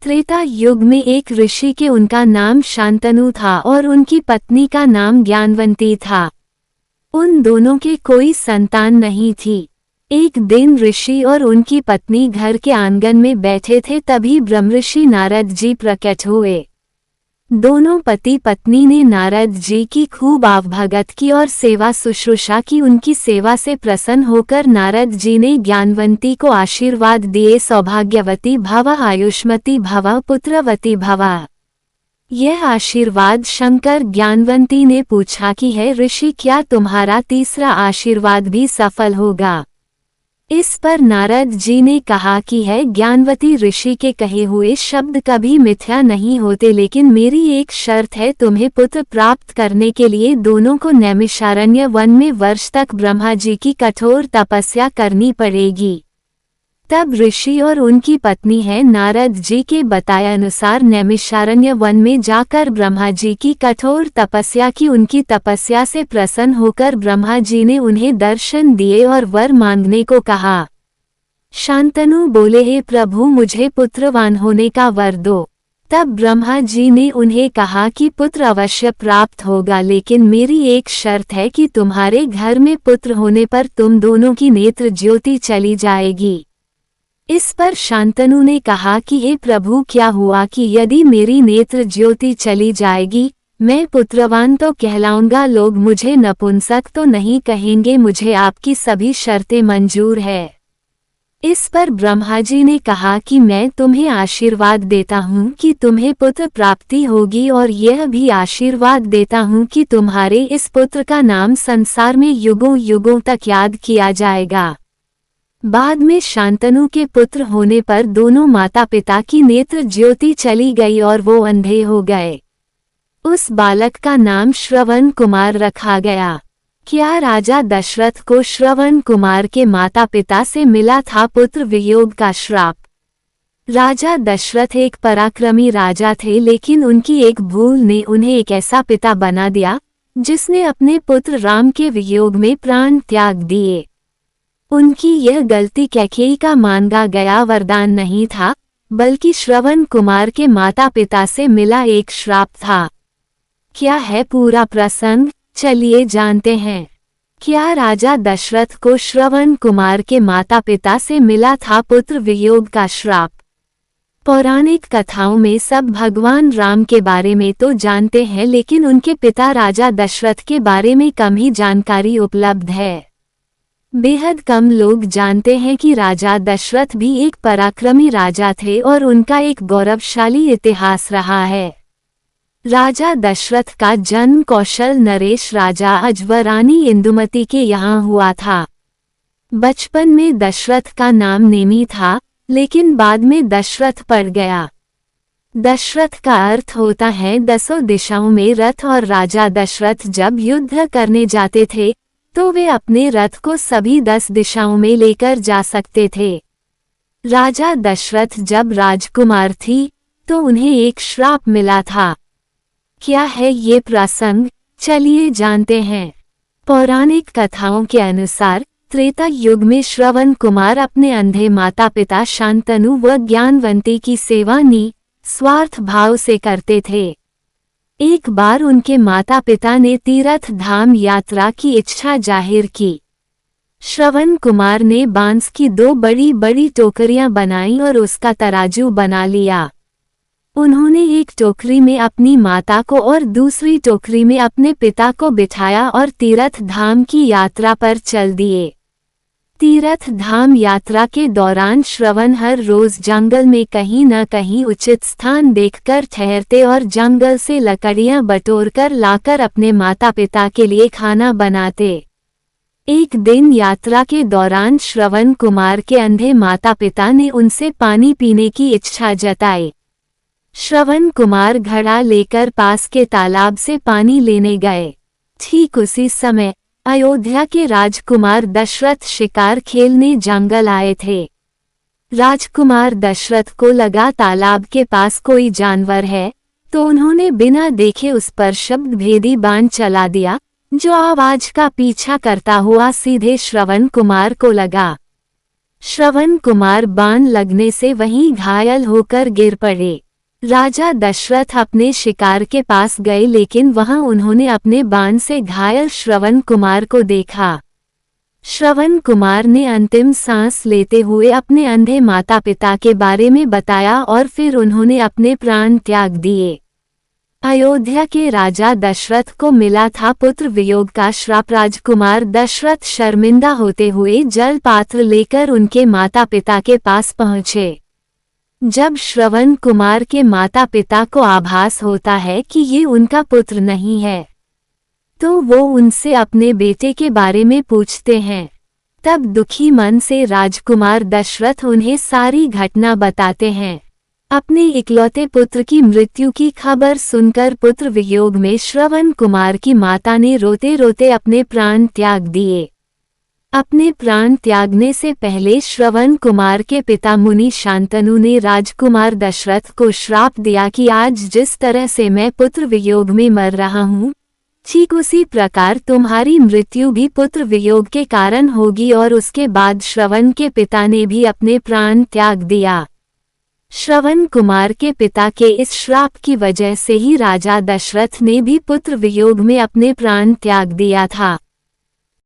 त्रेता युग में एक ऋषि के उनका नाम शांतनु था और उनकी पत्नी का नाम ज्ञानवंती था। उन दोनों के कोई संतान नहीं थी। एक दिन ऋषि और उनकी पत्नी घर के आंगन में बैठे थे, तभी ब्रह्मर्षि नारद जी प्रकट हुए। दोनों पति पत्नी ने नारद जी की खूब आवभगत की और सेवा शुश्रूषा की। उनकी सेवा से प्रसन्न होकर नारद जी ने ज्ञानवंती को आशीर्वाद दिए, सौभाग्यवती भव, आयुष्मती भव, पुत्रवती भव। यह आशीर्वाद शंकर ज्ञानवंती ने पूछा कि है ऋषि, क्या तुम्हारा तीसरा आशीर्वाद भी सफल होगा? इस पर नारद जी ने कहा कि है ज्ञानवती, ऋषि के कहे हुए शब्द कभी मिथ्या नहीं होते, लेकिन मेरी एक शर्त है, तुम्हें पुत्र प्राप्त करने के लिए दोनों को नैमिषारण्य वन में वर्ष तक ब्रह्मा जी की कठोर तपस्या करनी पड़ेगी। तब ऋषि और उनकी पत्नी है नारद जी के बताए अनुसार नैमिषारण्य वन में जाकर ब्रह्मा जी की कठोर तपस्या की। उनकी तपस्या से प्रसन्न होकर ब्रह्मा जी ने उन्हें दर्शन दिए और वर मांगने को कहा। शांतनु बोले, हे प्रभु, मुझे पुत्रवान होने का वर दो। तब ब्रह्मा जी ने उन्हें कहा कि पुत्र अवश्य प्राप्त होगा, लेकिन मेरी एक शर्त है कि तुम्हारे घर में पुत्र होने पर तुम दोनों की नेत्र ज्योति चली जाएगी। इस पर शांतनु ने कहा कि हे प्रभु, क्या हुआ कि यदि मेरी नेत्र ज्योति चली जाएगी, मैं पुत्रवान तो कहलाऊंगा, लोग मुझे नपुंसक तो नहीं कहेंगे। मुझे आपकी सभी शर्तें मंजूर है। इस पर ब्रह्मा जी ने कहा कि मैं तुम्हें आशीर्वाद देता हूँ कि तुम्हें पुत्र प्राप्ति होगी, और यह भी आशीर्वाद देता हूँ कि तुम्हारे इस पुत्र का नाम संसार में युगों युगों तक याद किया जाएगा। बाद में शांतनु के पुत्र होने पर दोनों माता पिता की नेत्र ज्योति चली गई और वो अंधे हो गए। उस बालक का नाम श्रवण कुमार रखा गया। क्या राजा दशरथ को श्रवण कुमार के माता पिता से मिला था पुत्र वियोग का श्राप? राजा दशरथ एक पराक्रमी राजा थे, लेकिन उनकी एक भूल ने उन्हें एक ऐसा पिता बना दिया जिसने अपने पुत्र राम के वियोग में प्राण त्याग दिए। उनकी यह गलती कैकेयी का मांगा गया वरदान नहीं था, बल्कि श्रवण कुमार के माता पिता से मिला एक श्राप था। क्या है पूरा प्रसंग, चलिए जानते हैं। क्या राजा दशरथ को श्रवण कुमार के माता पिता से मिला था पुत्र वियोग का श्राप? पौराणिक कथाओं में सब भगवान राम के बारे में तो जानते हैं, लेकिन उनके पिता राजा दशरथ के बारे में कम ही जानकारी उपलब्ध है। बेहद कम लोग जानते हैं कि राजा दशरथ भी एक पराक्रमी राजा थे और उनका एक गौरवशाली इतिहास रहा है। राजा दशरथ का जन्म कौशल नरेश राजा अजवरानी इंदुमती के यहाँ हुआ था। बचपन में दशरथ का नाम नेमी था, लेकिन बाद में दशरथ पड़ गया। दशरथ का अर्थ होता है दसों दिशाओं में रथ, और राजा दशरथ जब युद्ध करने जाते थे तो वे अपने रथ को सभी 10 दिशाओं में लेकर जा सकते थे। राजा दशरथ जब राजकुमार थी तो उन्हें एक श्राप मिला था। क्या है ये प्रसंग, चलिए जानते हैं। पौराणिक कथाओं के अनुसार त्रेता युग में श्रवण कुमार अपने अंधे माता पिता शांतनु व ज्ञानवंती की सेवा निस्वार्थ भाव से करते थे। एक बार उनके माता पिता ने तीर्थ धाम यात्रा की इच्छा जाहिर की। श्रवण कुमार ने बांस की 2 बड़ी बड़ी टोकरियां बनाई और उसका तराजू बना लिया। उन्होंने एक टोकरी में अपनी माता को और दूसरी टोकरी में अपने पिता को बिठाया और तीर्थ धाम की यात्रा पर चल दिए। तीर्थ धाम यात्रा के दौरान श्रवण हर रोज जंगल में कहीं न कहीं उचित स्थान देखकर ठहरते और जंगल से लकड़ियां बटोरकर लाकर अपने माता पिता के लिए खाना बनाते। एक दिन यात्रा के दौरान श्रवण कुमार के अंधे माता पिता ने उनसे पानी पीने की इच्छा जताई। श्रवण कुमार घड़ा लेकर पास के तालाब से पानी लेने गए। ठीक उसी समय अयोध्या के राजकुमार दशरथ शिकार खेलने जंगल आए थे। राजकुमार दशरथ को लगा तालाब के पास कोई जानवर है, तो उन्होंने बिना देखे उस पर शब्द भेदी बाण चला दिया, जो आवाज का पीछा करता हुआ सीधे श्रवण कुमार को लगा। श्रवण कुमार बाण लगने से वहीं घायल होकर गिर पड़े। राजा दशरथ अपने शिकार के पास गए, लेकिन वहां उन्होंने अपने बाण से घायल श्रवण कुमार को देखा। श्रवण कुमार ने अंतिम सांस लेते हुए अपने अंधे माता पिता के बारे में बताया और फिर उन्होंने अपने प्राण त्याग दिए। अयोध्या के राजा दशरथ को मिला था पुत्र वियोग का श्राप। राजकुमार दशरथ शर्मिंदा होते हुए जल पात्र लेकर उनके माता पिता के पास पहुंचे। जब श्रवण कुमार के माता पिता को आभास होता है कि ये उनका पुत्र नहीं है, तो वो उनसे अपने बेटे के बारे में पूछते हैं। तब दुखी मन से राजकुमार दशरथ उन्हें सारी घटना बताते हैं। अपने इकलौते पुत्र की मृत्यु की खबर सुनकर पुत्र वियोग में श्रवण कुमार की माता ने रोते रोते अपने प्राण त्याग दिए। अपने प्राण त्यागने से पहले श्रवण कुमार के पिता मुनि शांतनु ने राजकुमार दशरथ को श्राप दिया कि आज जिस तरह से मैं पुत्र वियोग में मर रहा हूँ, ठीक उसी प्रकार तुम्हारी मृत्यु भी पुत्र वियोग के कारण होगी। और उसके बाद श्रवण के पिता ने भी अपने प्राण त्याग दिया। श्रवण कुमार के पिता के इस श्राप की वजह से ही राजा दशरथ ने भी पुत्र वियोग में अपने प्राण त्याग दिया था।